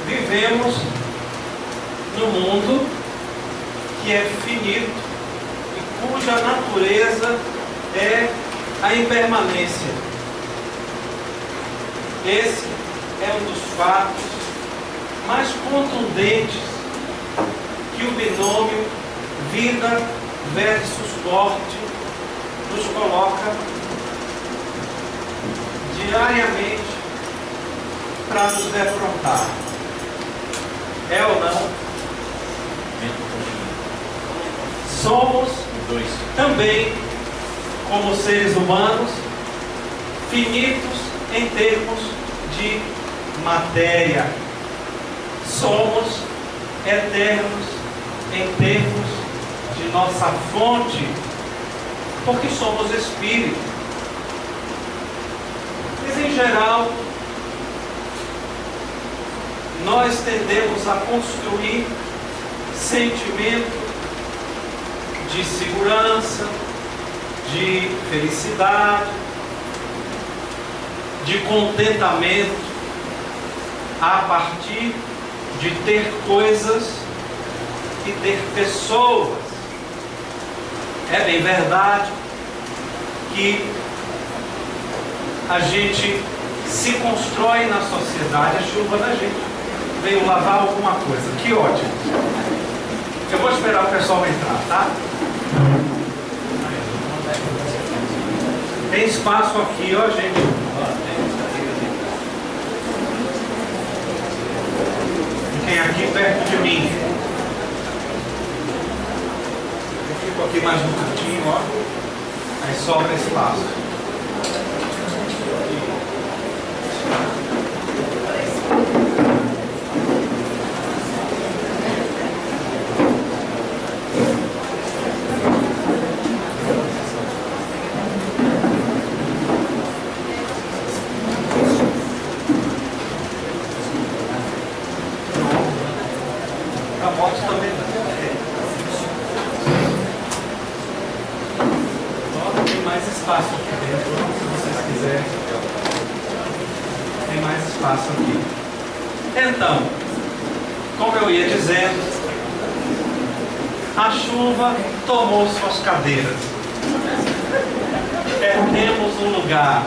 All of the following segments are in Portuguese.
vivemos num mundo que é finito e cuja natureza é a impermanência. Esse é um dos fatos mais contundentes que o binômio vida versus morte nos coloca diariamente para nos defrontar. É ou não? Somos também, como seres humanos, finitos em termos de matéria. Somos eternos em termos de nossa fonte, porque somos espírito. Mas em geral, nós tendemos a construir sentimento de segurança, de felicidade, de contentamento a partir de ter coisas e ter pessoas. É bem verdade que a gente se constrói na sociedade. A chuva da gente veio lavar alguma coisa. Que ótimo. Eu vou esperar o pessoal entrar, tá? Tem espaço aqui, ó, gente. Fiquem aqui perto de mim. Eu fico aqui mais no cantinho, ó. Aí sobra espaço. A morte também tem mais espaço aqui dentro, se vocês quiserem. Tem mais espaço aqui. Então, como eu ia dizendo, a chuva tomou suas cadeiras. Perdemos um lugar.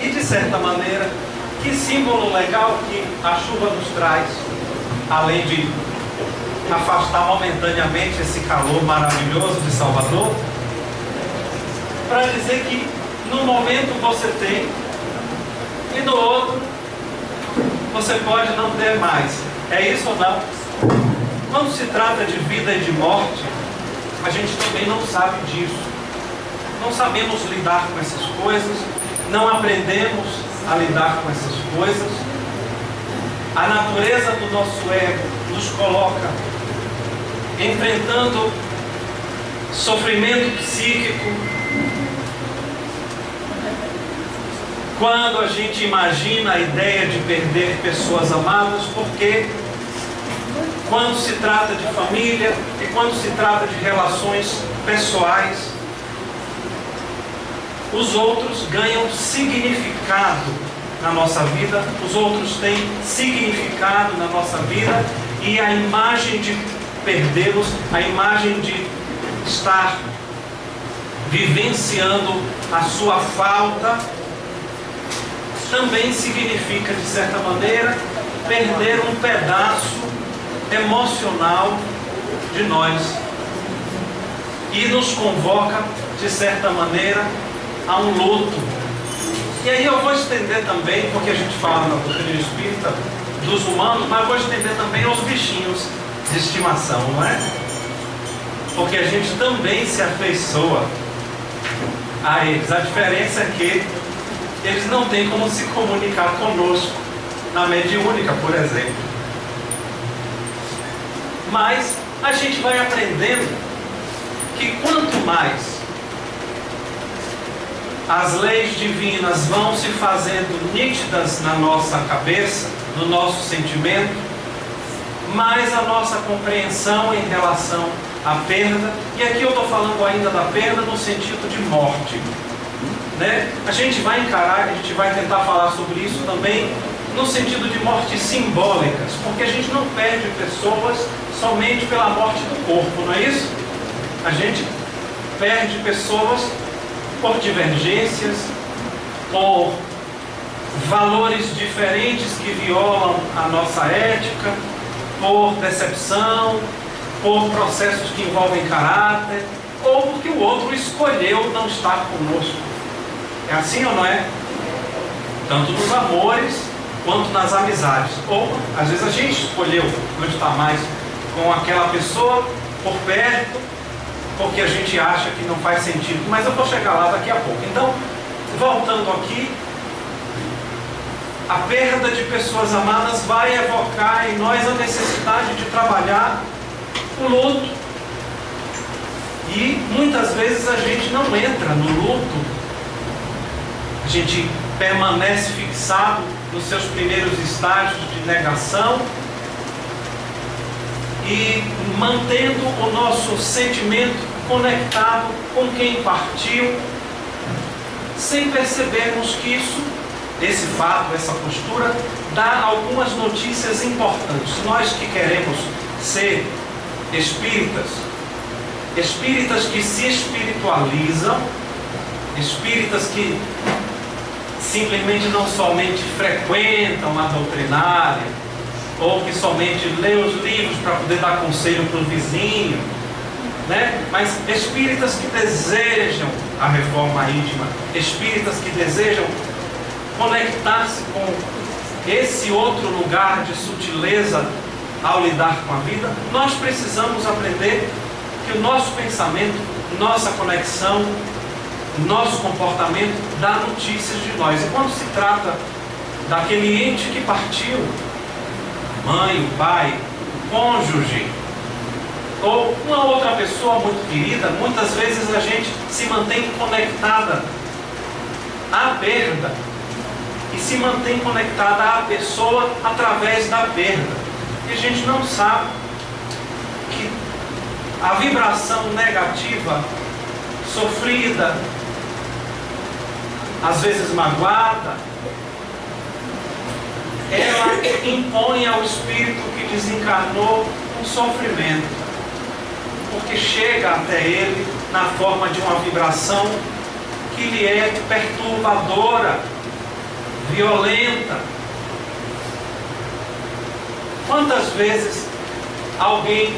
E de certa maneira, que símbolo legal que a chuva nos traz, além de afastar momentaneamente esse calor maravilhoso de Salvador, para dizer que num momento você tem e no outro você pode não ter mais. É isso ou não? Quando se trata de vida e de morte, a gente também não sabe disso. Não sabemos lidar com essas coisas, não aprendemos a lidar com essas coisas. A natureza do nosso ego nos coloca enfrentando sofrimento psíquico quando a gente imagina a ideia de perder pessoas amadas, porque quando se trata de família e quando se trata de relações pessoais, os outros ganham significado na nossa vida, os outros têm significado na nossa vida, e a imagem de perdê-los, a imagem de estar vivenciando a sua falta, também significa, de certa maneira, perder um pedaço emocional de nós, e nos convoca, de certa maneira, a um luto. E aí eu vou estender também, porque a gente fala na doutrina espírita dos humanos, mas eu vou estender também aos bichinhos de estimação, não é? Porque a gente também se afeiçoa a eles. A diferença é que eles não têm como se comunicar conosco na mediúnica, por exemplo. Mas a gente vai aprendendo que quanto mais as leis divinas vão se fazendo nítidas na nossa cabeça, no nosso sentimento, mais a nossa compreensão em relação à perda, e aqui eu estou falando ainda da perda no sentido de morte, né? A gente vai encarar, a gente vai tentar falar sobre isso também no sentido de mortes simbólicas, porque a gente não perde pessoas somente pela morte do corpo, não é isso? A gente perde pessoas por divergências, por valores diferentes que violam a nossa ética, por decepção, por processos que envolvem caráter, ou porque o outro escolheu não estar conosco. É assim ou não é? Tanto nos amores quanto nas amizades. Ou às vezes a gente escolheu não estar mais com aquela pessoa por perto, porque a gente acha que não faz sentido. Mas eu vou chegar lá daqui a pouco. Então, voltando aqui, a perda de pessoas amadas vai evocar em nós a necessidade de trabalhar o luto. E muitas vezes a gente não entra no luto, a gente permanece fixado nos seus primeiros estágios de negação e mantendo o nosso sentimento conectado com quem partiu, sem percebermos que esse fato, essa postura, dá algumas notícias importantes. Nós que queremos ser espíritas que se espiritualizam, espíritas que simplesmente não somente frequentam a doutrinária, ou que somente lê os livros para poder dar conselho para o vizinho, né? Mas espíritas que desejam a reforma íntima, espíritas que desejam conectar-se com esse outro lugar de sutileza ao lidar com a vida, nós precisamos aprender que o nosso pensamento, nossa conexão, nosso comportamento dá notícias de nós. E quando se trata daquele ente que partiu, mãe, o pai, o cônjuge, ou uma outra pessoa muito querida, muitas vezes a gente se mantém conectada à perda e se mantém conectada à pessoa através da perda. E a gente não sabe que a vibração negativa, sofrida, às vezes magoada, ela impõe ao espírito que desencarnou um sofrimento, porque chega até ele na forma de uma vibração que lhe é perturbadora, violenta. Quantas vezes alguém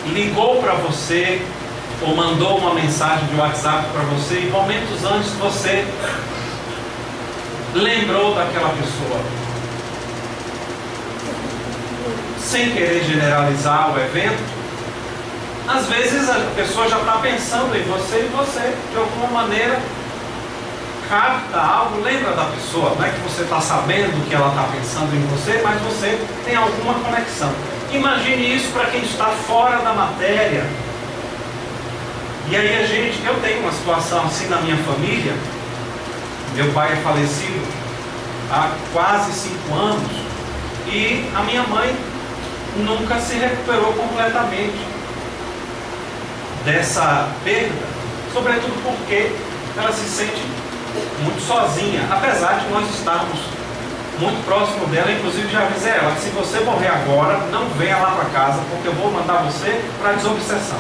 ligou para você ou mandou uma mensagem de WhatsApp para você e momentos antes você lembrou daquela pessoa? Sem querer generalizar o evento, às vezes a pessoa já está pensando em você e você, de alguma maneira, capta algo, lembra da pessoa. Não é que você está sabendo que ela está pensando em você, mas você tem alguma conexão. Imagine isso para quem está fora da matéria. E aí eu tenho uma situação assim na minha família. Meu pai é falecido há quase 5 anos e a minha mãe nunca se recuperou completamente dessa perda, sobretudo porque ela se sente muito sozinha, apesar de nós estarmos muito próximo dela. Inclusive já avisei ela que se você morrer agora, não venha lá para casa, porque eu vou mandar você para desobsessão.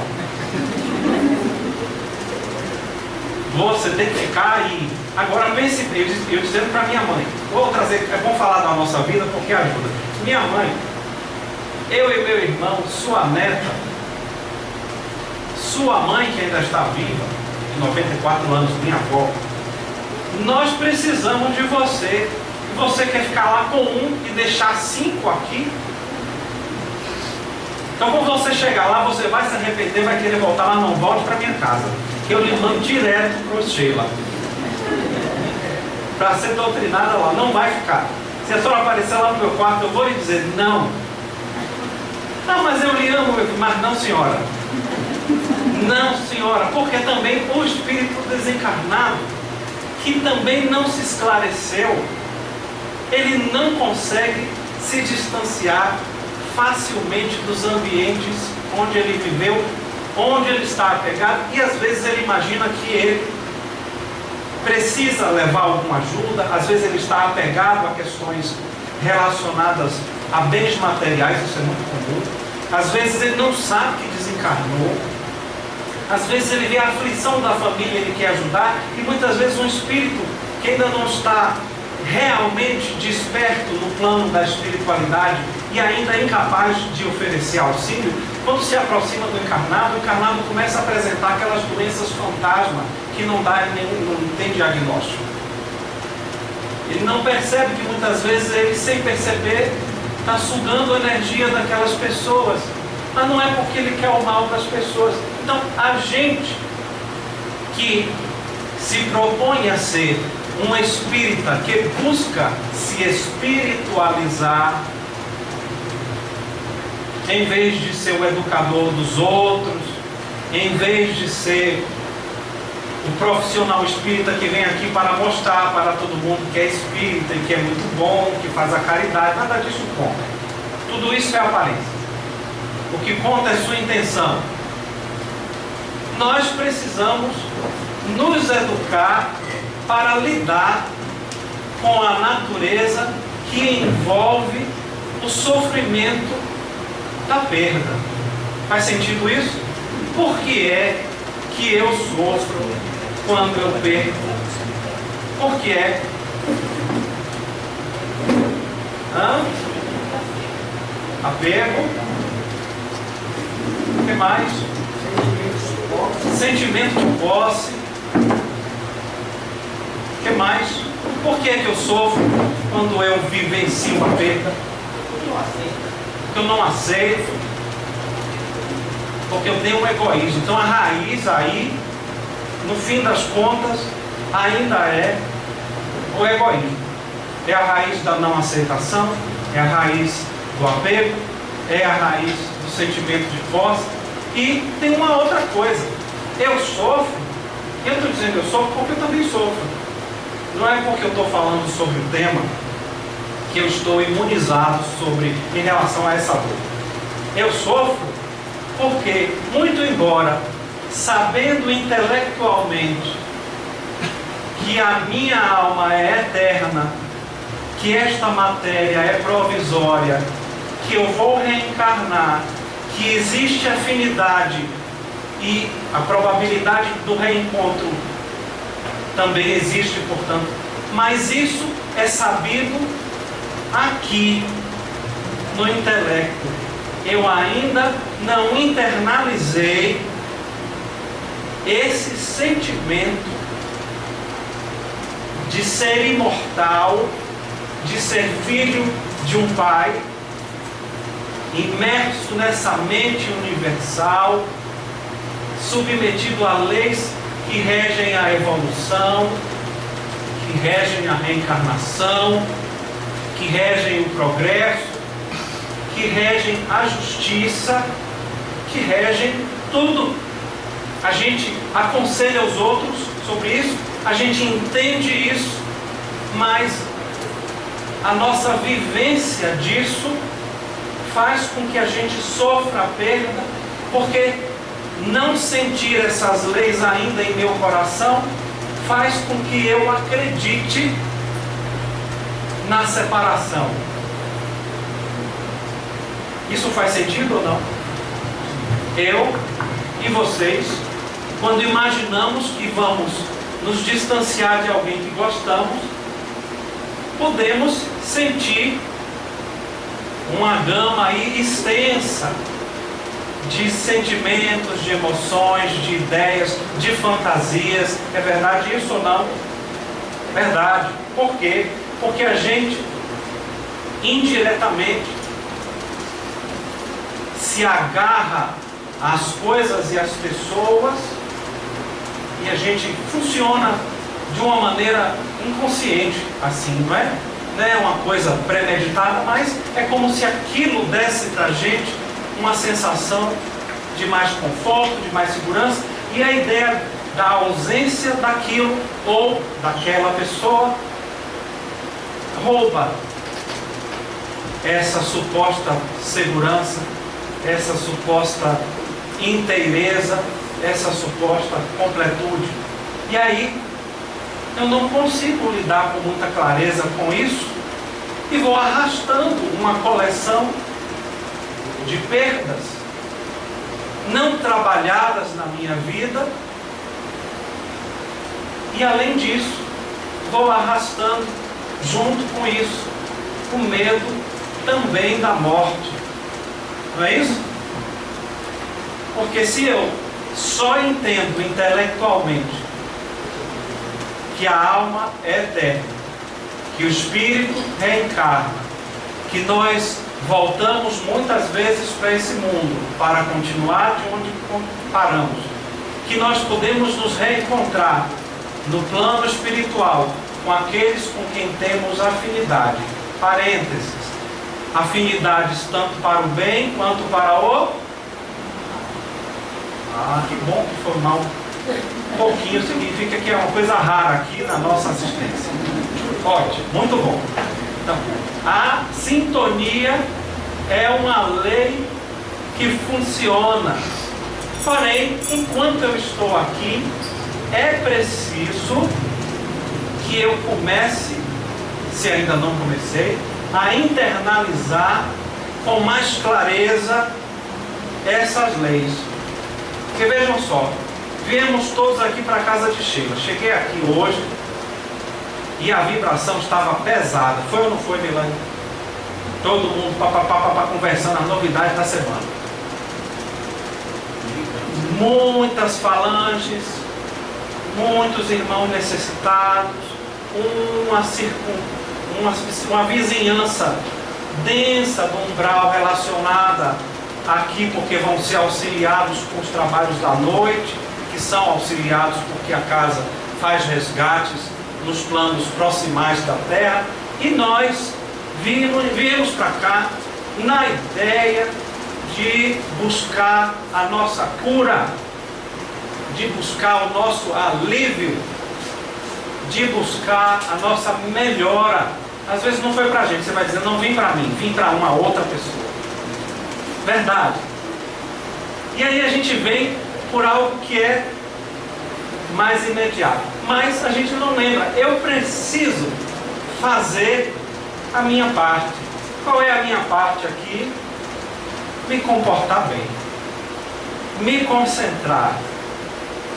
Você tem que ficar aí. Agora pense, eu dizendo para minha mãe, vou trazer, é bom falar da nossa vida porque ajuda. Minha mãe, eu e meu irmão, sua neta, sua mãe que ainda está viva, de 94 anos, minha avó, nós precisamos de você. E você quer ficar lá com um e deixar 5 aqui? Então quando você chegar lá, você vai se arrepender, vai querer voltar lá, não volte para minha casa. Eu lhe mando direto para o Sheila. Para ser doutrinada lá, não vai ficar. Se a senhora aparecer lá no meu quarto, eu vou lhe dizer, não. Não, mas eu lhe amo, mas não, senhora. Não, senhora, porque também o espírito desencarnado, que também não se esclareceu, ele não consegue se distanciar facilmente dos ambientes onde ele viveu onde ele está apegado, e às vezes ele imagina que ele precisa levar alguma ajuda, às vezes ele está apegado a questões relacionadas a bens materiais, isso é muito comum. Às vezes ele não sabe que desencarnou, às vezes ele vê a aflição da família, ele quer ajudar, e muitas vezes um espírito que ainda não está realmente desperto no plano da espiritualidade e ainda é incapaz de oferecer auxílio, quando se aproxima do encarnado, o encarnado começa a apresentar aquelas doenças fantasma que não tem diagnóstico. Ele não percebe que muitas vezes ele, sem perceber, está sugando a energia daquelas pessoas, mas não é porque ele quer o mal das pessoas. Então, a gente que se propõe a ser um espírita que busca se espiritualizar, em vez de ser o educador dos outros, em vez de ser o profissional espírita que vem aqui para mostrar para todo mundo que é espírita e que é muito bom, que faz a caridade, nada disso conta. Tudo isso é aparência. O que conta é sua intenção. Nós precisamos nos educar para lidar com a natureza que envolve o sofrimento da perda. Faz sentido isso? Por que é que eu sofro quando eu perco? Por que é? Apego. O que mais? Sentimento de posse. O que mais? Por que é que eu sofro quando eu vivencio a perda? Porque eu não aceito. Porque eu tenho um egoísmo. Então a raiz aí, no fim das contas, ainda é o egoísmo. É a raiz da não aceitação, é a raiz do apego, é a raiz do sentimento de posse. E tem uma outra coisa. Eu sofro, eu estou dizendo que eu sofro porque eu também sofro. Não é porque eu estou falando sobre o tema que eu estou imunizado em relação a essa dor. Eu sofro porque, muito embora sabendo intelectualmente que a minha alma é eterna, que esta matéria é provisória, que eu vou reencarnar, que existe afinidade e a probabilidade do reencontro também existe, portanto, mas isso é sabido aqui no intelecto. Eu ainda não internalizei esse sentimento de ser imortal, de ser filho de um pai, imerso nessa mente universal, submetido a leis que regem a evolução, que regem a reencarnação, que regem o progresso, que regem a justiça, que regem tudo. A gente aconselha os outros sobre isso, a gente entende isso, mas a nossa vivência disso faz com que a gente sofra a perda, porque não sentir essas leis ainda em meu coração faz com que eu acredite na separação. Isso faz sentido ou não? Eu e vocês, quando imaginamos que vamos nos distanciar de alguém que gostamos, podemos sentir uma gama aí extensa de sentimentos, de emoções, de ideias, de fantasias. É verdade isso ou não? Verdade. Por quê? Porque a gente indiretamente se agarra às coisas e às pessoas e a gente funciona de uma maneira inconsciente, assim, não é? Não é uma coisa premeditada, mas é como se aquilo desse para a gente uma sensação de mais conforto, de mais segurança, e a ideia da ausência daquilo ou daquela pessoa rouba essa suposta segurança, essa suposta inteireza, essa suposta completude. E aí, eu não consigo lidar com muita clareza com isso e vou arrastando uma coleção de perdas não trabalhadas na minha vida e, além disso, vou arrastando junto com isso o medo também da morte. Não é isso? Porque se eu só entendo intelectualmente que a alma é eterna, que o espírito reencarna, que nós voltamos muitas vezes para esse mundo para continuar de onde paramos, que nós podemos nos reencontrar no plano espiritual com aqueles com quem temos afinidade. Parênteses, afinidades tanto para o bem quanto para o... que bom que foi mal. Um pouquinho significa que é uma coisa rara aqui na nossa assistência. Ótimo, muito bom. Então, a sintonia é uma lei que funciona. Porém, enquanto eu estou aqui, é preciso que eu comece, se ainda não comecei, a internalizar com mais clareza essas leis. Porque vejam só, viemos todos aqui para a casa de Sheila. Cheguei aqui hoje e a vibração estava pesada. Foi ou não foi, Milane? Todo mundo conversando as novidades da semana. Muitas falanges, muitos irmãos necessitados, uma vizinhança densa do umbral relacionada aqui, porque vão ser auxiliados com os trabalhos da noite, que são auxiliados porque a casa faz resgates nos planos proximais da terra, e nós viemos para cá na ideia de buscar a nossa cura, de buscar o nosso alívio, de buscar a nossa melhora. Às vezes não foi para a gente, você vai dizer, não vim para mim, vim para uma outra pessoa. Verdade. E aí a gente vem por algo que é mais imediato. Mas a gente não lembra. Eu preciso fazer a minha parte. Qual é a minha parte aqui? Me comportar bem. Me concentrar.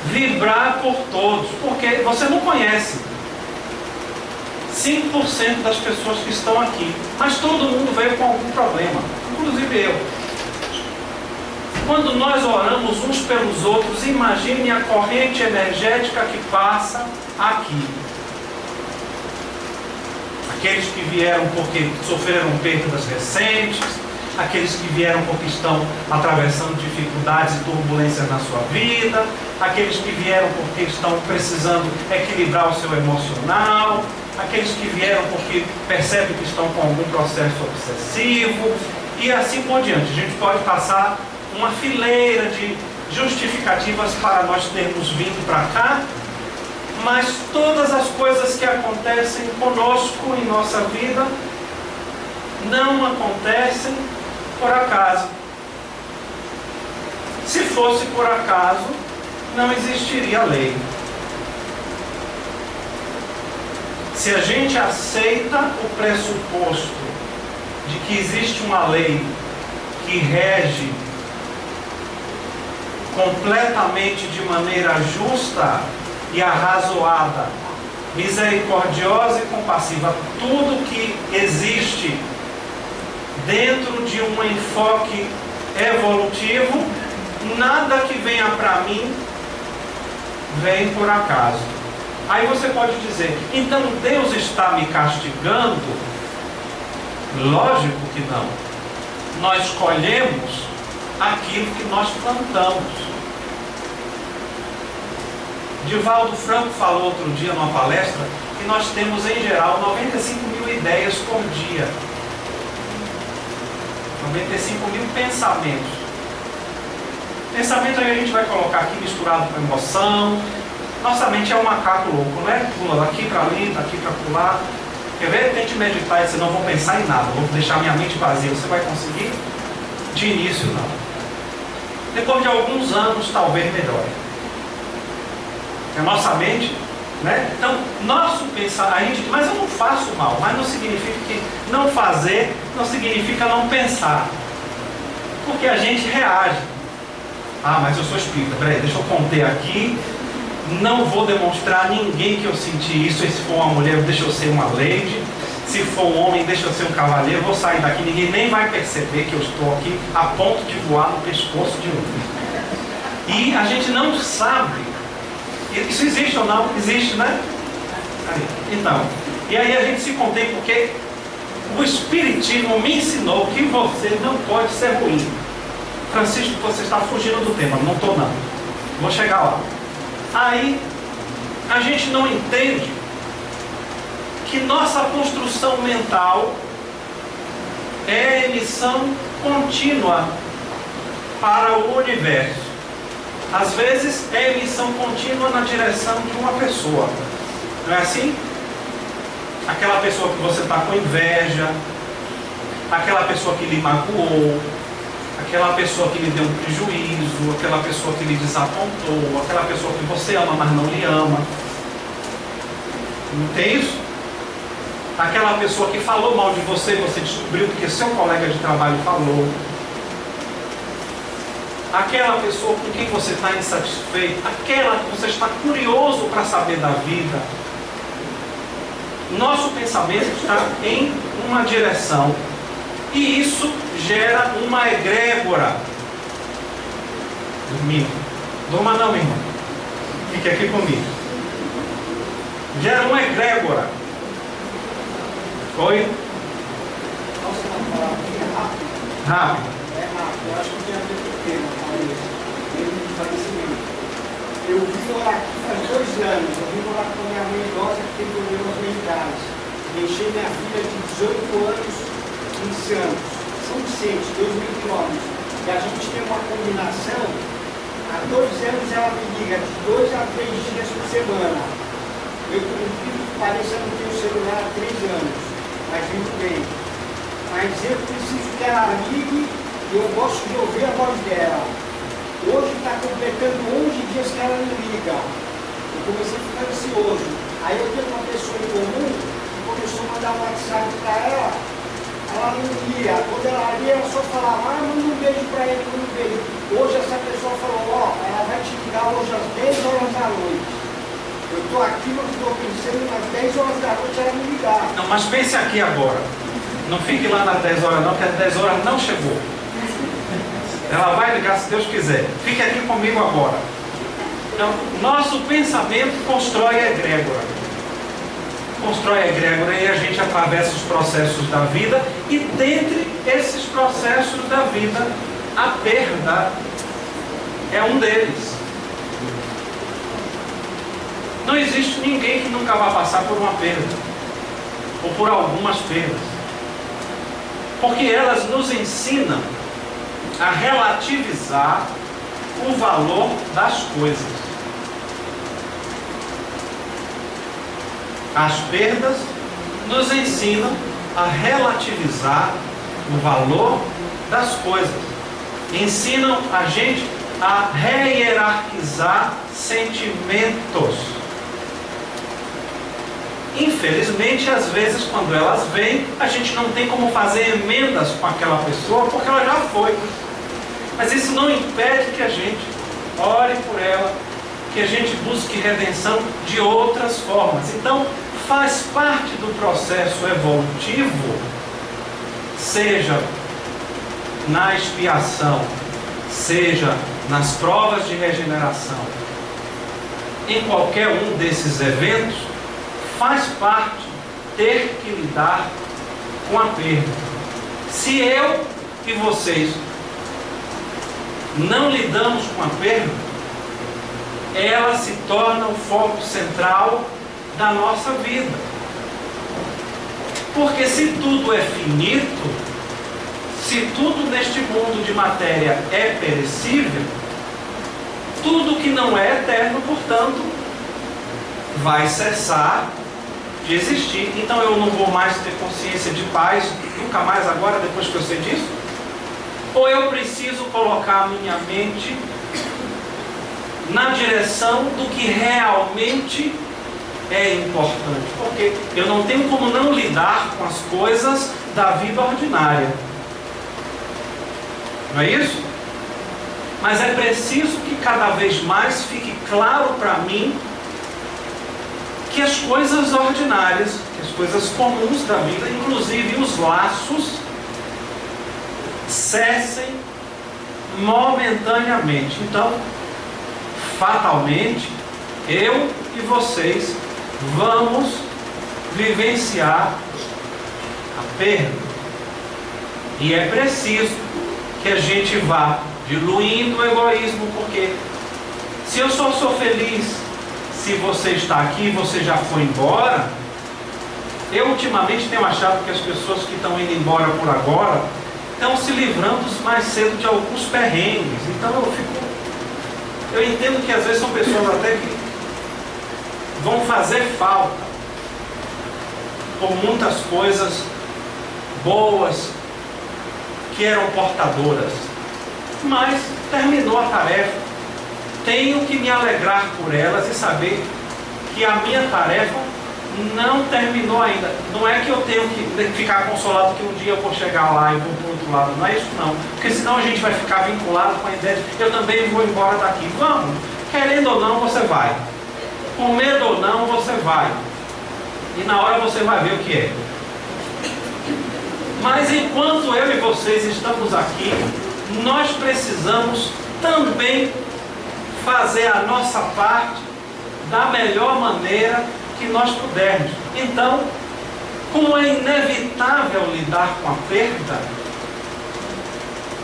Vibrar por todos. Porque você não conhece 5% das pessoas que estão aqui. Mas todo mundo veio com algum problema. Inclusive eu. Quando nós oramos uns pelos outros, imagine a corrente energética que passa aqui. Aqueles que vieram porque sofreram perdas recentes, aqueles que vieram porque estão atravessando dificuldades e turbulências na sua vida, aqueles que vieram porque estão precisando equilibrar o seu emocional, aqueles que vieram porque percebem que estão com algum processo obsessivo, e assim por diante. A gente pode passar uma fileira de justificativas para nós termos vindo para cá, mas todas as coisas que acontecem conosco em nossa vida não acontecem por acaso. Se fosse por acaso, não existiria lei. Se a gente aceita o pressuposto de que existe uma lei que rege completamente de maneira justa e arrazoada, misericordiosa e compassiva, tudo que existe dentro de um enfoque evolutivo, nada que venha para mim vem por acaso. Aí você pode dizer, então Deus está me castigando? Lógico que não. Nós colhemos aquilo que nós plantamos. Divaldo Franco falou outro dia numa palestra que nós temos em geral 95 mil ideias por dia, 95 mil pensamentos. Pensamento aí a gente vai colocar aqui misturado com emoção. Nossa mente é um macaco louco, né? Pula daqui para ali, daqui para pular. Quer ver? Tente meditar e dizer, não vou pensar em nada, vou deixar minha mente vazia. Você vai conseguir? De início não. depois de alguns anos talvez melhore. A nossa mente, né? Então, nosso pensamento, mas eu não faço mal, mas não significa que não fazer não significa não pensar. Porque a gente reage. Ah, mas eu sou espírita, peraí, deixa eu conter aqui. Não vou demonstrar a ninguém que eu senti isso. E se for uma mulher, deixa eu ser uma lady. Se for um homem, deixa eu ser um cavaleiro. Vou sair daqui, ninguém nem vai perceber que eu estou aqui a ponto de voar no pescoço de outro. E a gente não sabe. Isso existe ou não? Existe, né? Então, e aí a gente se contém porque o Espiritismo me ensinou que você não pode ser ruim. Francisco, você está fugindo do tema. Não estou não. Vou chegar lá. Aí a gente não entende que nossa construção mental é emissão contínua para o universo. Às vezes é emissão contínua na direção de uma pessoa. Não é assim? Aquela pessoa que você está com inveja, aquela pessoa que lhe magoou, aquela pessoa que lhe deu um prejuízo, aquela pessoa que lhe desapontou, aquela pessoa que você ama, mas não lhe ama. Não tem isso? Aquela pessoa que falou mal de você, você descobriu porque seu colega de trabalho falou. Aquela pessoa com quem você está insatisfeito, aquela que você está curioso para saber da vida. Nosso pensamento está em uma direção. E isso gera uma egrégora. Dormindo. Durma não, irmão. Fique aqui comigo. Gera uma egrégora. Oi? Rápido. Eu acho que tem a ver com o tema, eu vim morar aqui faz 2 anos. Eu vim morar com a minha mãe idosa que tem problemas mentais. Deixei minha filha de 18 anos em Santos, São Vicente, 2.000 quilômetros. E a gente tem uma combinação. Há 2 anos ela me liga de 2 a 3 dias por semana. Eu, por incrível que pareça, não tenho celular há 3 anos, mas muito bem. Mas eu preciso que ela ligue e eu gosto de ouvir a voz dela. Hoje está completando 11 dias que ela me liga. Eu comecei a ficar ansioso. Aí eu tenho uma pessoa em comum que começou a mandar um WhatsApp para ela. Ela não lia. Quando ela lia, ela só falava, manda um beijo para ele, manda um beijo. Hoje essa pessoa falou, ela vai te ligar hoje às 10 horas da noite. Eu estou aqui, mas estou pensando às 10 horas da noite ela me ligar. Não, mas pense aqui agora. Não fique lá nas 10 horas não, porque às 10 horas não chegou. Ela vai ligar se Deus quiser. Fique aqui comigo agora. Então, nosso pensamento constrói a egrégora. Constrói a egrégora e a gente atravessa os processos da vida. E dentre esses processos da vida, a perda é um deles. Não existe ninguém que nunca vá passar por uma perda. Ou por algumas perdas. Porque elas nos ensinam a relativizar o valor das coisas. As perdas nos ensinam a relativizar o valor das coisas. Ensinam a gente a rehierarquizar sentimentos. Infelizmente, às vezes, quando elas vêm, a gente não tem como fazer emendas com aquela pessoa, porque ela já foi. Mas isso não impede que a gente ore por ela, que a gente busque redenção de outras formas. Então, faz parte do processo evolutivo, seja na expiação, seja nas provas de regeneração, em qualquer um desses eventos, faz parte ter que lidar com a perda. Se eu e vocês não lidamos com a perda, ela se torna o foco central da nossa vida. Porque se tudo é finito, se tudo neste mundo de matéria é perecível, tudo que não é eterno, portanto, vai cessar de existir. Então eu não vou mais ter consciência de paz, nunca mais agora, depois que eu sei disso. Ou eu preciso colocar a minha mente na direção do que realmente é importante? Porque eu não tenho como não lidar com as coisas da vida ordinária. Não é isso? Mas é preciso que cada vez mais fique claro para mim que as coisas ordinárias, que as coisas comuns da vida, inclusive os laços, cessem momentaneamente. Então, fatalmente, eu e vocês vamos vivenciar a perda. E é preciso que a gente vá diluindo o egoísmo, porque se eu só sou feliz se você está aqui e você já foi embora, eu ultimamente tenho achado que as pessoas que estão indo embora por agora estão se livrando mais cedo de alguns perrengues. Então eu entendo que às vezes são pessoas até que vão fazer falta por muitas coisas boas que eram portadoras, mas terminou a tarefa. Tenho que me alegrar por elas e saber que a minha tarefa não terminou ainda. Não é que eu tenho que ficar consolado que um dia eu vou chegar lá e vou para o outro lado. Não é isso não. Porque senão a gente vai ficar vinculado com a ideia de eu também vou embora daqui. Vamos. Querendo ou não, você vai. Com medo ou não, você vai. E na hora você vai ver o que é. Mas enquanto eu e vocês estamos aqui, nós precisamos também fazer a nossa parte da melhor maneira que nós pudermos. Então, como é inevitável lidar com a perda,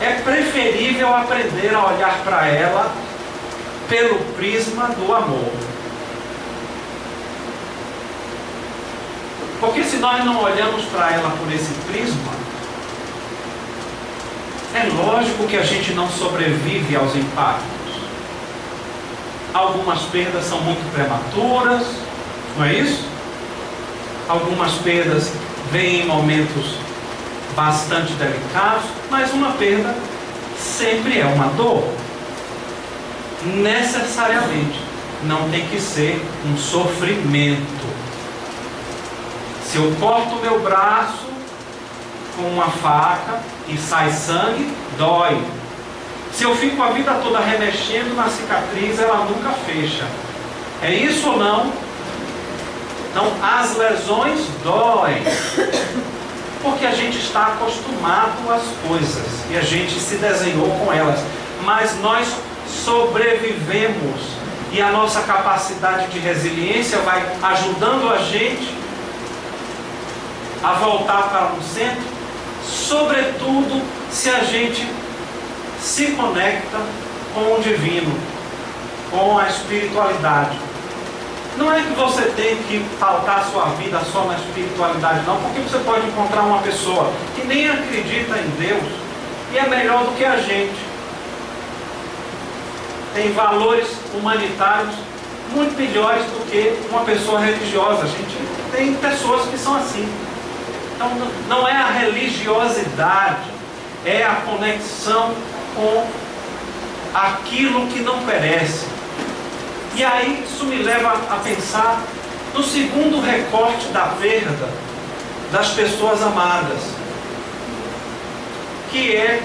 é preferível aprender a olhar para ela pelo prisma do amor. Porque se nós não olhamos para ela por esse prisma, é lógico que a gente não sobrevive aos impactos. Algumas perdas são muito prematuras, não é isso? Algumas perdas vêm em momentos bastante delicados, mas uma perda sempre é uma dor. Necessariamente, não tem que ser um sofrimento. Se eu corto o meu braço com uma faca e sai sangue, dói. Se eu fico a vida toda remexendo na cicatriz, ela nunca fecha. É isso ou não? Então, as lesões doem. Porque a gente está acostumado às coisas e a gente se desenhou com elas. Mas nós sobrevivemos e a nossa capacidade de resiliência vai ajudando a gente a voltar para um centro, sobretudo se a gente se conecta com o divino, com a espiritualidade. Não é que você tem que pautar a sua vida só na espiritualidade, não, porque você pode encontrar uma pessoa que nem acredita em Deus e é melhor do que a gente. Tem valores humanitários muito melhores do que uma pessoa religiosa. A gente tem pessoas que são assim. Então, não é a religiosidade, é a conexão com aquilo que não perece. E aí isso me leva a pensar no segundo recorte da perda das pessoas amadas, que é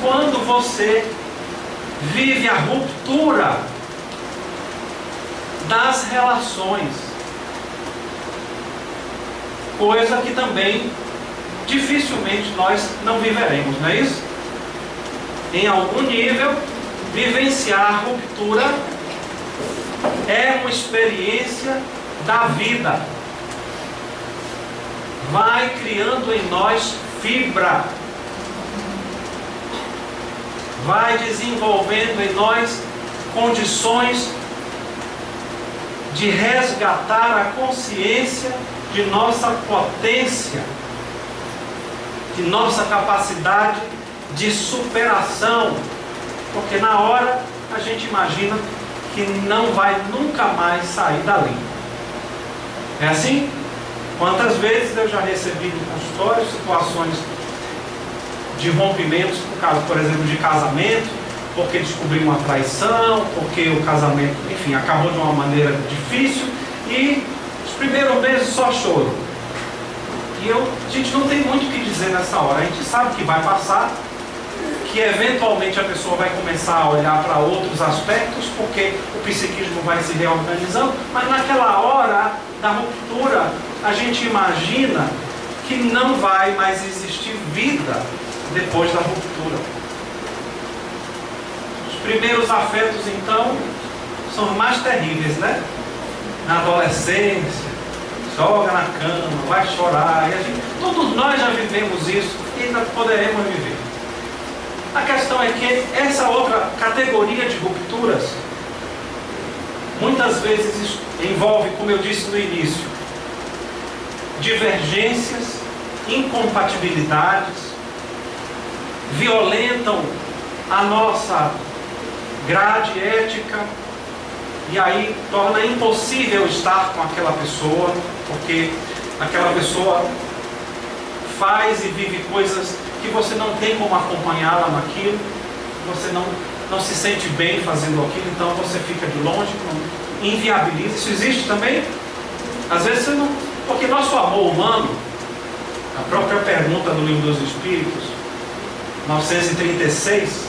quando você vive a ruptura das relações. Coisa que também dificilmente nós não viveremos, não é isso? Em algum nível, vivenciar a ruptura é uma experiência da vida. Vai criando em nós fibra. Vai desenvolvendo em nós condições de resgatar a consciência de nossa potência, de nossa capacidade de superação, porque na hora a gente imagina que não vai nunca mais sair dali. É assim? Quantas vezes eu já recebi no consultório situações de rompimentos, por exemplo, de casamento, porque descobriu uma traição, porque o casamento, enfim, acabou de uma maneira difícil, e os primeiros meses só choro. E a gente não tem muito o que dizer nessa hora. A gente sabe que vai passar, que eventualmente a pessoa vai começar a olhar para outros aspectos, porque o psiquismo vai se reorganizando, mas naquela hora da ruptura, a gente imagina que não vai mais existir vida depois da ruptura. Os primeiros afetos, então, são os mais terríveis, né? Na adolescência, joga na cama, vai chorar. Todos nós já vivemos isso e ainda poderemos viver. A questão é que essa outra categoria de rupturas muitas vezes envolve, como eu disse no início, divergências, incompatibilidades, violentam a nossa grade ética e aí torna impossível estar com aquela pessoa, porque aquela pessoa faz e vive coisas que você não tem como acompanhá-la naquilo, você não se sente bem fazendo aquilo, então você fica de longe, inviabiliza. Isso existe também? Às vezes você não... Porque nosso amor humano, a própria pergunta do Livro dos Espíritos, 936,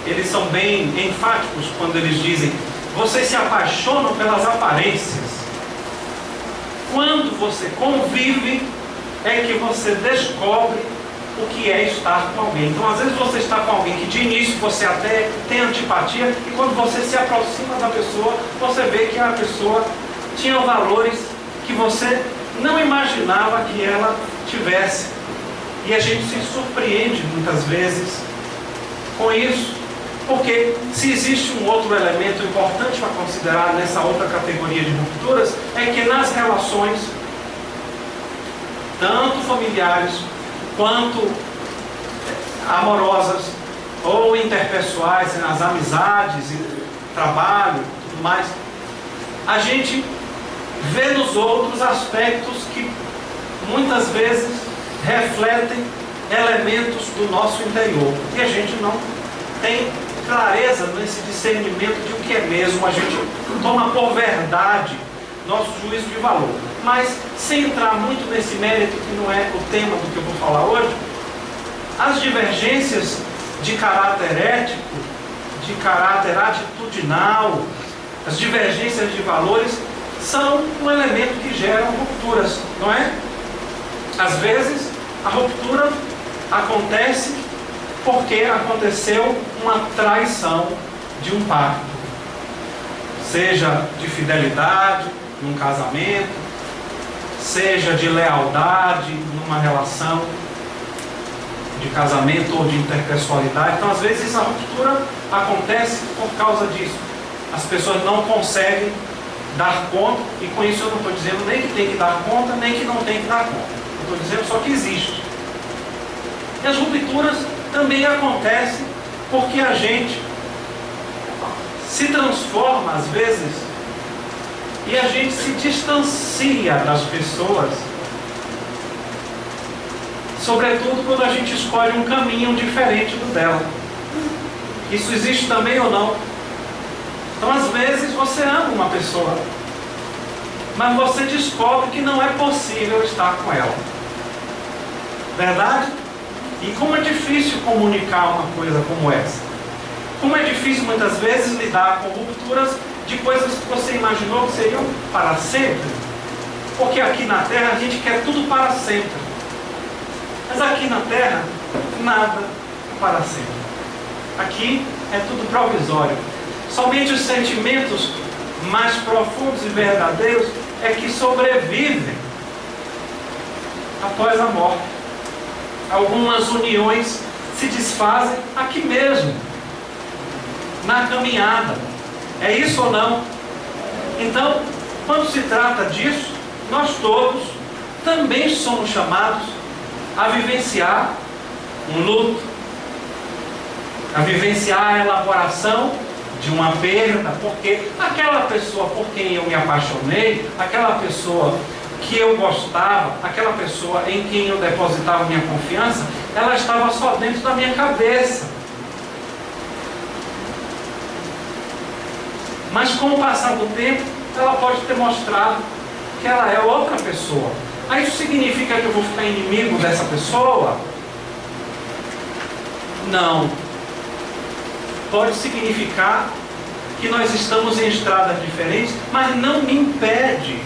eles são bem enfáticos quando eles dizem: vocês se apaixonam pelas aparências. Quando você convive, é que você descobre o que é estar com alguém. Então, às vezes você está com alguém que de início você até tem antipatia, e quando você se aproxima da pessoa, você vê que a pessoa tinha valores que você não imaginava que ela tivesse. E a gente se surpreende muitas vezes com isso, porque se existe um outro elemento importante para considerar nessa outra categoria de rupturas, é que nas relações, tanto familiares quanto amorosas ou interpessoais, nas amizades, trabalho, tudo mais, a gente vê nos outros aspectos que muitas vezes refletem elementos do nosso interior e a gente não tem clareza nesse discernimento de o que é mesmo. A gente toma por verdade nosso juízo de valor. Mas, sem entrar muito nesse mérito, que não é o tema do que eu vou falar hoje, as divergências de caráter ético, de caráter atitudinal, as divergências de valores, são um elemento que geram rupturas, não é? Às vezes, a ruptura acontece porque aconteceu uma traição de um pacto, seja de fidelidade num casamento, seja de lealdade numa relação de casamento ou de interpessoalidade. Então, às vezes, a ruptura acontece por causa disso. As pessoas não conseguem dar conta, e com isso eu não estou dizendo nem que tem que dar conta, nem que não tem que dar conta. Eu estou dizendo só que existe. E as rupturas também acontecem porque a gente se transforma, às vezes, e a gente se distancia das pessoas, sobretudo quando a gente escolhe um caminho diferente do dela. Isso existe também ou não? Então, às vezes, você ama uma pessoa, mas você descobre que não é possível estar com ela. Verdade? E como é difícil comunicar uma coisa como essa. Como é difícil, muitas vezes, lidar com rupturas de coisas que você imaginou que seriam para sempre. Porque aqui na Terra a gente quer tudo para sempre. Mas aqui na Terra, nada para sempre. Aqui é tudo provisório. Somente os sentimentos mais profundos e verdadeiros é que sobrevivem após a morte. Algumas uniões se desfazem aqui mesmo, na caminhada. É isso ou não? Então, quando se trata disso, nós todos também somos chamados a vivenciar um luto, a vivenciar a elaboração de uma perda, porque aquela pessoa por quem eu me apaixonei, aquela pessoa que eu gostava, aquela pessoa em quem eu depositava minha confiança, ela estava só dentro da minha cabeça. Mas com o passar do tempo, ela pode ter mostrado que ela é outra pessoa. Aí isso significa que eu vou ficar inimigo dessa pessoa? Não. Pode significar que nós estamos em estradas diferentes, mas não me impede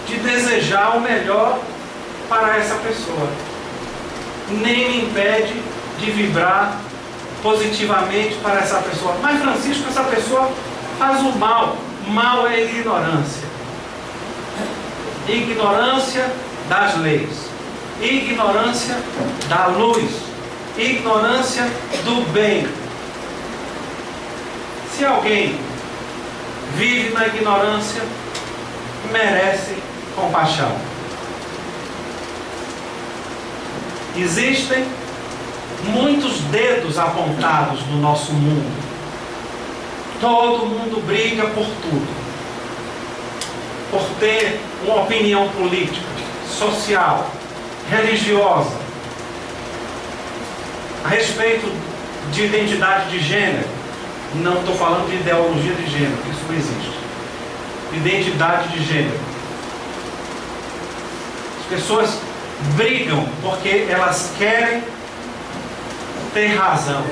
de desejar o melhor para essa pessoa. Nem me impede de vibrar positivamente para essa pessoa. Mas, Francisco, essa pessoa faz o mal. Mal é ignorância. Ignorância das leis. Ignorância da luz. Ignorância do bem. Se alguém vive na ignorância, merece compaixão. Existem muitos dedos apontados no nosso mundo. Todo mundo briga por tudo. Por ter uma opinião política, social, religiosa, a respeito de identidade de gênero. Não estou falando de ideologia de gênero, que isso não existe. Identidade de gênero. As pessoas brigam porque elas querem ter razão.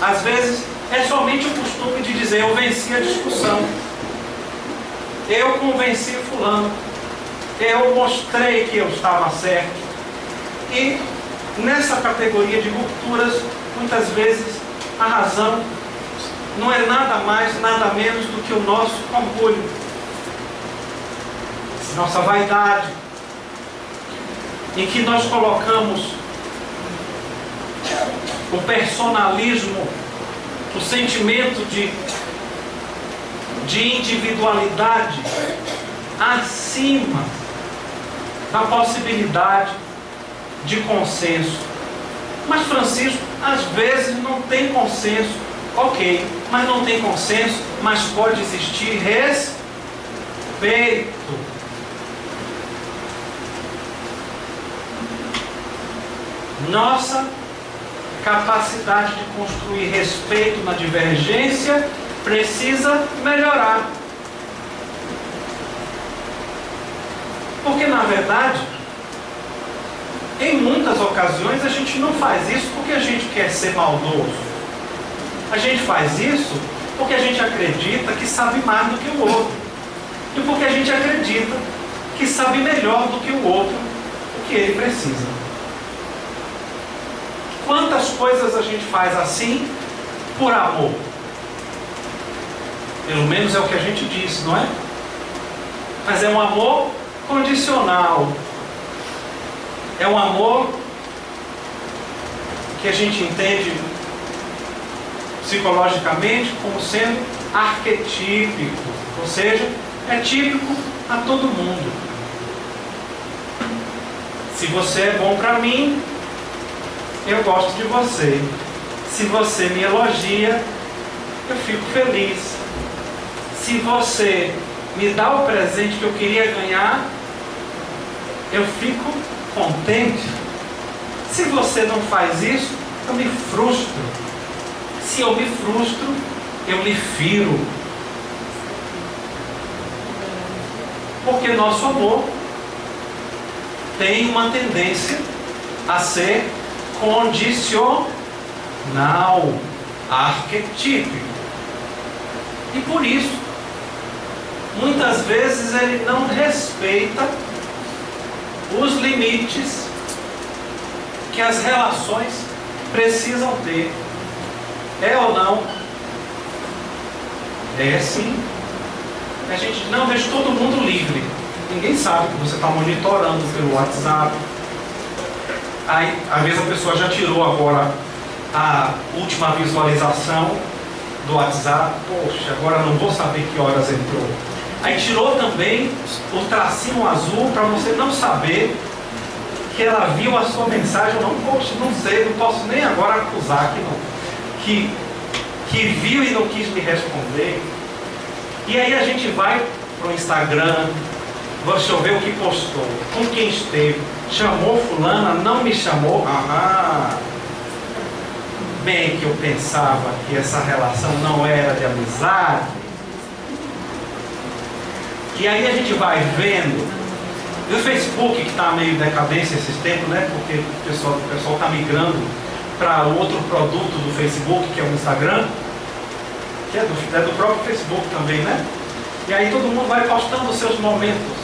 Às vezes é somente o costume de dizer: eu venci a discussão, eu convenci fulano, eu mostrei que eu estava certo. E nessa categoria de rupturas, muitas vezes a razão não é nada mais, nada menos do que o nosso orgulho, nossa vaidade, em que nós colocamos o personalismo, o sentimento de individualidade acima da possibilidade de consenso. Mas, Francisco, às vezes não tem consenso. Ok, mas não tem consenso, mas pode existir respeito. Nossa capacidade de construir respeito na divergência precisa melhorar. Porque, na verdade, em muitas ocasiões a gente não faz isso porque a gente quer ser maldoso. A gente faz isso porque a gente acredita que sabe mais do que o outro. E porque a gente acredita que sabe melhor do que o outro o que ele precisa. Quantas coisas a gente faz assim por amor? Pelo menos é o que a gente diz, não é? Mas é um amor condicional. É um amor que a gente entende psicologicamente como sendo arquetípico, ou seja, é típico a todo mundo. Se você é bom para mim, eu gosto de você. Se você me elogia, eu fico feliz. Se você me dá o presente que eu queria ganhar, eu fico contente. Se você não faz isso, eu me frustro. Se eu me frustro, eu lhe firo. Porque nosso amor tem uma tendência a ser condicional, arquetípico. E por isso, muitas vezes ele não respeita os limites que as relações precisam ter. É ou não? É sim. A gente não deixa todo mundo livre. Ninguém sabe que você está monitorando pelo WhatsApp. Aí, às vezes a pessoa já tirou agora a última visualização do WhatsApp. Poxa, agora não vou saber que horas entrou. Aí tirou também o tracinho azul para você não saber que ela viu a sua mensagem. Não, poxa, não sei, não posso nem agora acusar que não. Que viu e não quis me responder. E aí a gente vai para o Instagram, Deixa eu ver o que postou, com quem esteve, chamou fulana, não me chamou, bem que eu pensava que essa relação não era de amizade. E aí a gente vai vendo, e o Facebook que está meio em decadência esses tempos, né? Porque o pessoal está migrando para outro produto do Facebook, que é o Instagram, que é do próprio Facebook também, né? E aí todo mundo vai postando os seus momentos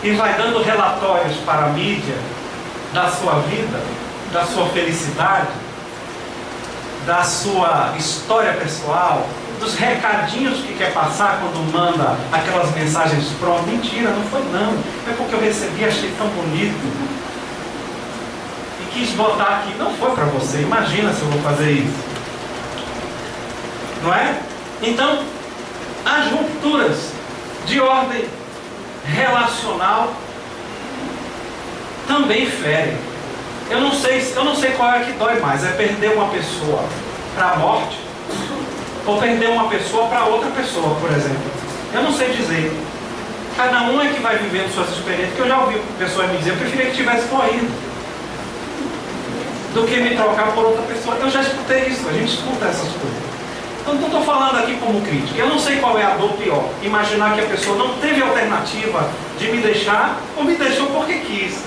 e vai dando relatórios para a mídia da sua vida, da sua felicidade, da sua história pessoal, dos recadinhos que quer passar quando manda aquelas mensagens prontas. Mentira, não foi não. É porque eu recebi, achei tão bonito e quis botar aqui. Não foi para você. Imagina se eu vou fazer isso. Não é? Então, as rupturas de ordem relacional também ferem. Eu não sei qual é que dói mais. É perder uma pessoa para a morte ou perder uma pessoa para outra pessoa, por exemplo. Eu não sei dizer. Cada um é que vai vivendo suas experiências. Porque eu já ouvi pessoas me dizer: eu preferia que tivesse morrido do que me trocar por outra pessoa. Eu já escutei isso. A gente escuta essas coisas. Então não estou falando aqui como crítica. Eu não sei qual é a dor pior. Imaginar que a pessoa não teve alternativa de me deixar ou me deixou porque quis.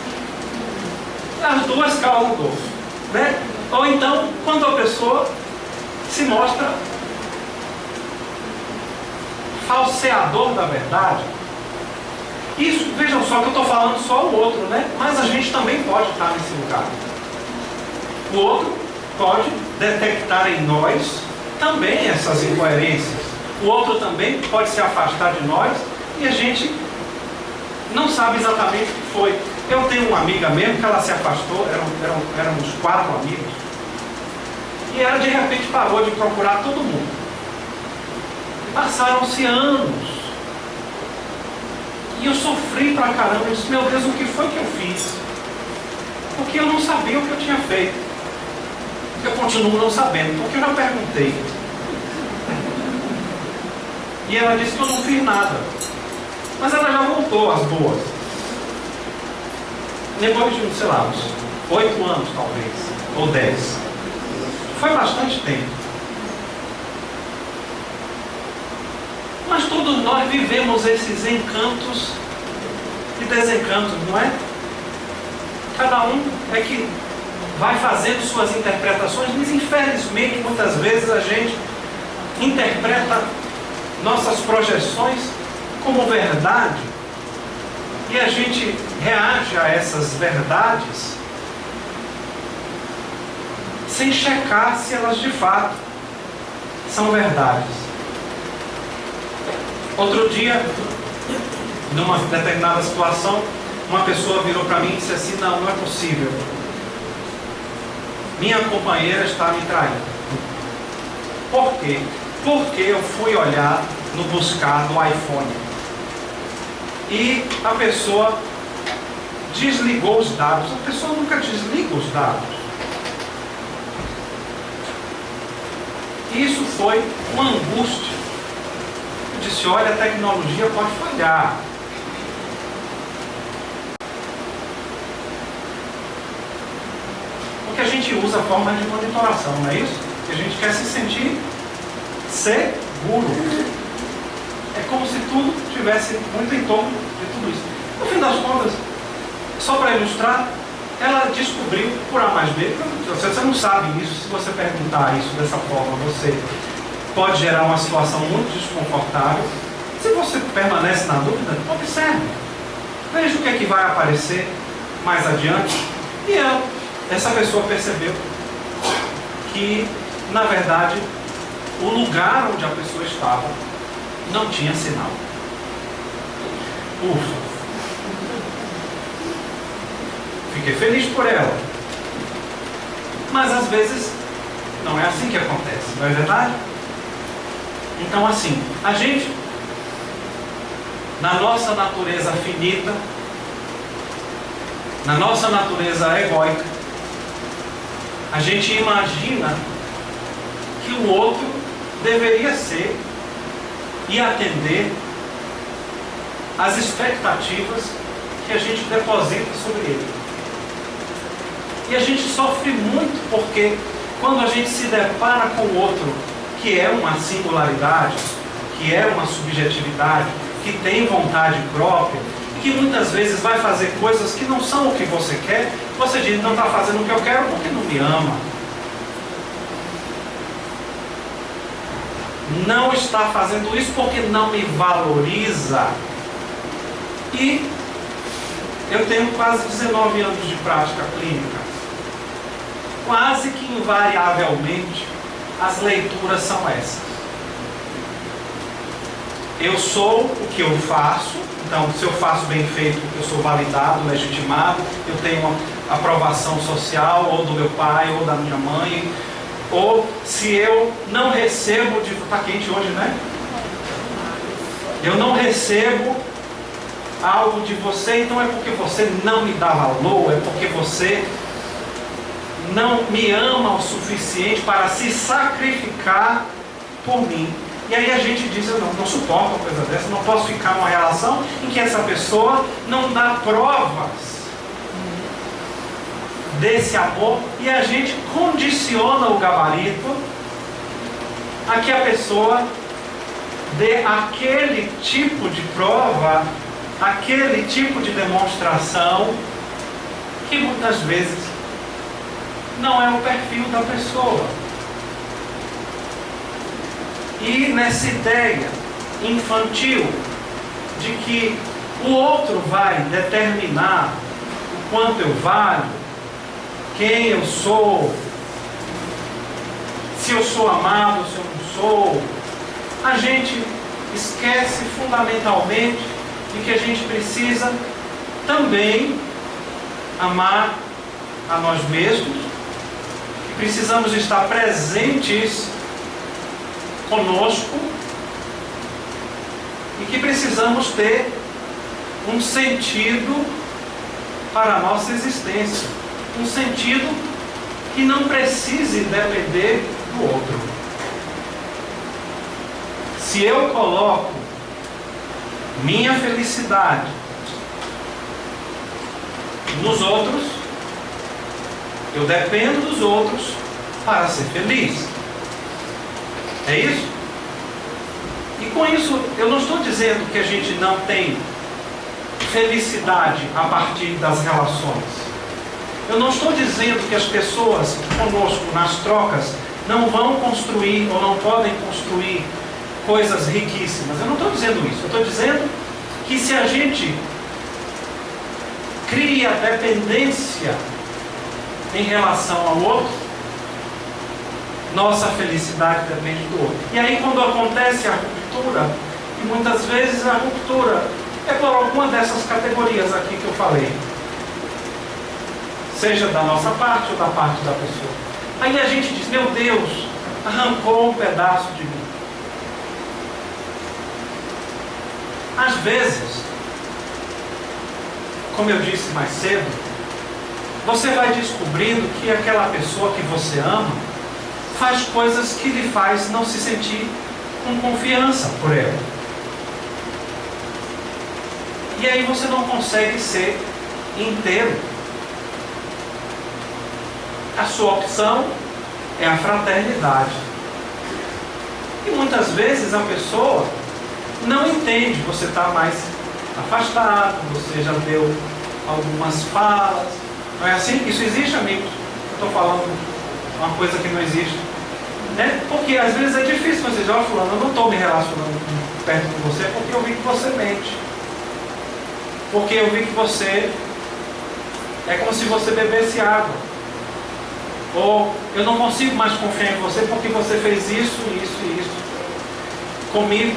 As duas causam dor, né? Ou então, quando a pessoa se mostra falseador da verdade. Isso, vejam só que eu estou falando só o outro, né? Mas a gente também pode estar nesse lugar. O outro pode detectar em nós também essas incoerências. O outro também pode se afastar de nós e a gente não sabe exatamente o que foi. Eu tenho uma amiga mesmo que ela se afastou, éramos 4 amigos, e ela de repente parou de procurar todo mundo. Passaram-se anos e eu sofri pra caramba. Eu disse: meu Deus, o que foi que eu fiz? Porque eu não sabia o que eu tinha feito. Eu continuo não sabendo, porque eu já perguntei. E ela disse que eu não fiz nada. Mas ela já voltou às boas. Depois de, sei lá, uns 8 anos talvez, ou 10. Foi bastante tempo. Mas todos nós vivemos esses encantos e desencantos, não é? Cada um é que vai fazendo suas interpretações, mas infelizmente muitas vezes a gente interpreta nossas projeções como verdade e a gente reage a essas verdades sem checar se elas de fato são verdades. Outro dia, numa determinada situação, uma pessoa virou para mim e disse assim: não é possível, minha companheira está me traindo. Por quê? Porque eu fui olhar no buscar do iPhone e a pessoa desligou os dados. A pessoa nunca desliga os dados. Isso foi uma angústia. Eu disse: olha, a tecnologia pode falhar. Porque a gente usa formas de monitoração, não é isso? Que a gente quer se sentir seguro. É como se tudo tivesse muito em torno de tudo isso. No fim das contas, só para ilustrar, ela descobriu por A mais B. Você não sabe isso. Se você perguntar isso dessa forma, você pode gerar uma situação muito desconfortável. Se você permanece na dúvida, observe. Veja o que é que vai aparecer mais adiante. E essa pessoa percebeu que, na verdade, o lugar onde a pessoa estava não tinha sinal. Ufa! Fiquei feliz por ela. Mas às vezes não é assim que acontece, não é verdade? Então, assim, a gente, na nossa natureza finita, na nossa natureza egóica, a gente imagina que o outro deveria ser e atender as expectativas que a gente deposita sobre ele. E a gente sofre muito porque quando a gente se depara com o outro, que é uma singularidade, que é uma subjetividade, que tem vontade própria, e que muitas vezes vai fazer coisas que não são o que você quer, você diz, não está fazendo o que eu quero porque não me ama. Não está fazendo isso porque não me valoriza. E eu tenho quase 19 anos de prática clínica. Quase que invariavelmente as leituras são essas. Eu sou o que eu faço, então se eu faço bem feito, eu sou validado, legitimado, eu tenho uma aprovação social, ou do meu pai, ou da minha mãe, ou se eu não recebo, está quente hoje, né? Eu não recebo algo de você, então é porque você não me dá valor, é porque você não me ama o suficiente para se sacrificar por mim. E aí a gente diz, eu não suporto uma coisa dessa, não posso ficar numa relação em que essa pessoa não dá provas desse amor, e a gente condiciona o gabarito a que a pessoa dê aquele tipo de prova, aquele tipo de demonstração que muitas vezes não é o perfil da pessoa. E nessa ideia infantil de que o outro vai determinar o quanto eu valho, quem eu sou, se eu sou amado, se eu não sou, a gente esquece fundamentalmente de que a gente precisa também amar a nós mesmos, que precisamos estar presentes conosco e que precisamos ter um sentido para a nossa existência, um sentido que não precise depender do outro. Se eu coloco minha felicidade nos outros, eu dependo dos outros para ser feliz. É isso? E com isso, eu não estou dizendo que a gente não tem felicidade a partir das relações. Eu não estou dizendo que as pessoas conosco nas trocas não vão construir ou não podem construir coisas riquíssimas. Eu não estou dizendo isso. Eu estou dizendo que se a gente cria dependência em relação ao outro, nossa felicidade depende do outro. E aí quando acontece a ruptura, e muitas vezes a ruptura é por alguma dessas categorias aqui que eu falei, seja da nossa parte ou da parte da pessoa. Aí a gente diz, meu Deus, arrancou um pedaço de mim. Às vezes, como eu disse mais cedo, você vai descobrindo que aquela pessoa que você ama faz coisas que lhe faz não se sentir com confiança por ela. E aí você não consegue ser inteiro. A sua opção é a fraternidade. E muitas vezes a pessoa não entende, você está mais afastado, você já deu algumas falas. Não é assim? Isso existe, amigos? Eu estou falando uma coisa que não existe. Né? Porque às vezes é difícil você dizer, ó, fulano, eu não estou me relacionando perto com você porque eu vi que você mente. Porque eu vi que você é como se você bebesse água. Ou eu não consigo mais confiar em você porque você fez isso, isso e isso comigo.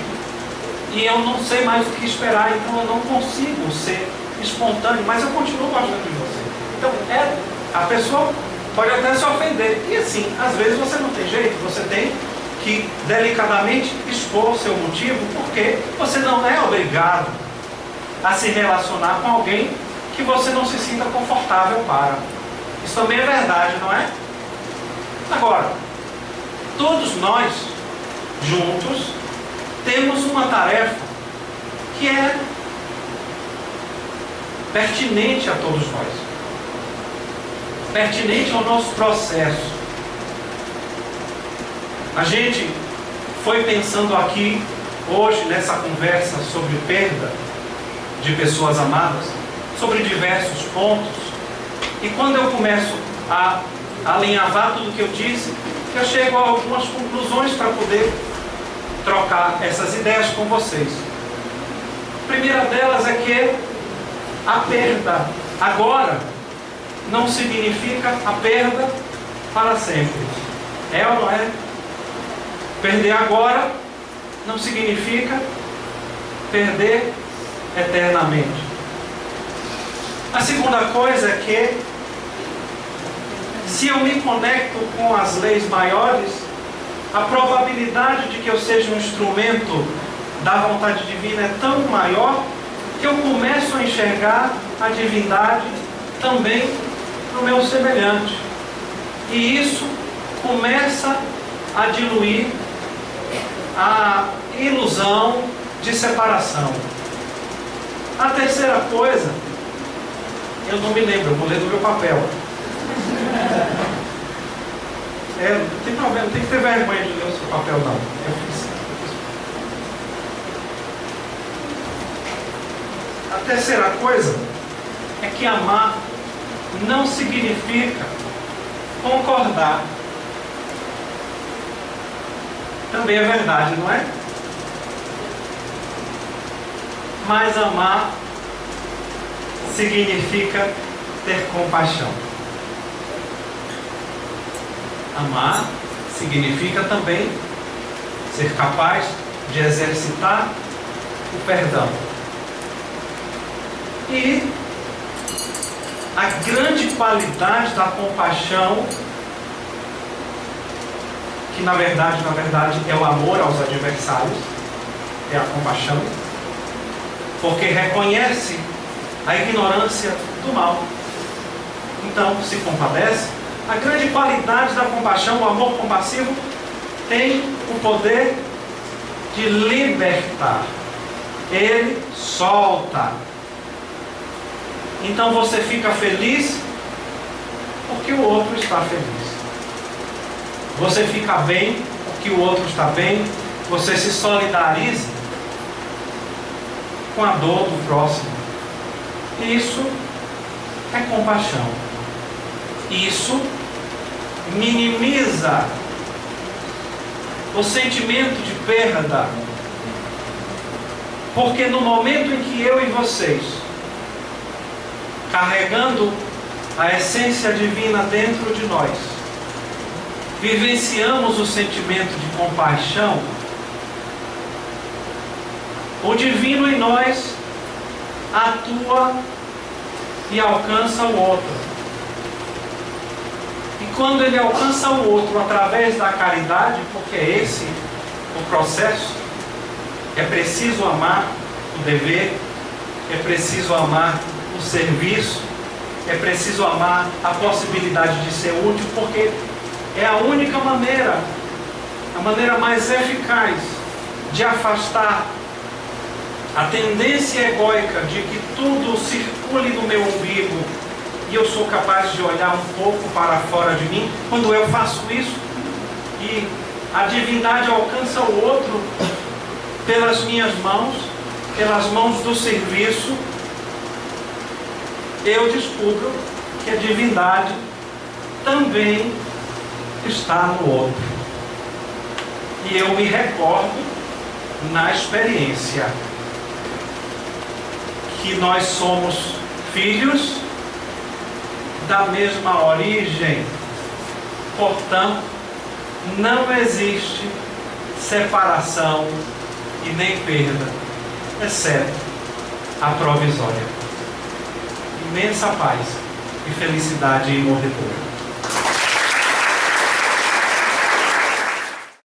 E eu não sei mais o que esperar, então eu não consigo ser espontâneo, mas eu continuo gostando de você. Então, a pessoa pode até se ofender. E assim, às vezes você não tem jeito, você tem que delicadamente expor o seu motivo, porque você não é obrigado a se relacionar com alguém que você não se sinta confortável para. Isso também é verdade, não é? Agora, todos nós, juntos, temos uma tarefa que é pertinente a todos nós, pertinente ao nosso processo. A gente foi pensando aqui hoje nessa conversa sobre perda de pessoas amadas, sobre diversos pontos, e quando eu começo a alinhavar tudo que eu disse, eu chego a algumas conclusões para poder trocar essas ideias com vocês. A primeira delas é que a perda agora não significa a perda para sempre. É ou não é? Perder agora não significa perder eternamente. A segunda coisa é que, se eu me conecto com as leis maiores, a probabilidade de que eu seja um instrumento da vontade divina é tão maior que eu começo a enxergar a divindade também no meu semelhante. E isso começa a diluir a ilusão de separação. A terceira coisa, eu não me lembro, eu vou ler do meu papel. Não tem problema, não tem que ter vergonha de ler o seu papel, não. Eu fiz. A terceira coisa é que amar não significa concordar. Também é verdade, não é? Mas amar significa ter compaixão. Amar significa também ser capaz de exercitar o perdão. E a grande qualidade da compaixão, que na verdade é o amor aos adversários, é a compaixão, porque reconhece a ignorância do mal, então se compadece. A grande qualidade da compaixão, o amor compassivo, tem o poder de libertar. Ele solta. Então você fica feliz porque o outro está feliz. Você fica bem porque o outro está bem. Você se solidariza com a dor do próximo. Isso é compaixão. Isso minimiza o sentimento de perda, porque no momento em que eu e vocês, carregando a essência divina dentro de nós, vivenciamos o sentimento de compaixão, o divino em nós atua e alcança o outro. E quando ele alcança o outro através da caridade, porque é esse o processo, é preciso amar o dever, é preciso amar o serviço, é preciso amar a possibilidade de ser útil, porque é a única maneira, a maneira mais eficaz de afastar a tendência egóica de que tudo circule no meu umbigo e eu sou capaz de olhar um pouco para fora de mim. Quando eu faço isso e a divindade alcança o outro pelas minhas mãos, pelas mãos do serviço, eu descubro que a divindade também está no outro. E eu me recordo na experiência que nós somos filhos da mesma origem. Portanto, não existe separação e nem perda, exceto a provisória. Imensa paz e felicidade imorredora.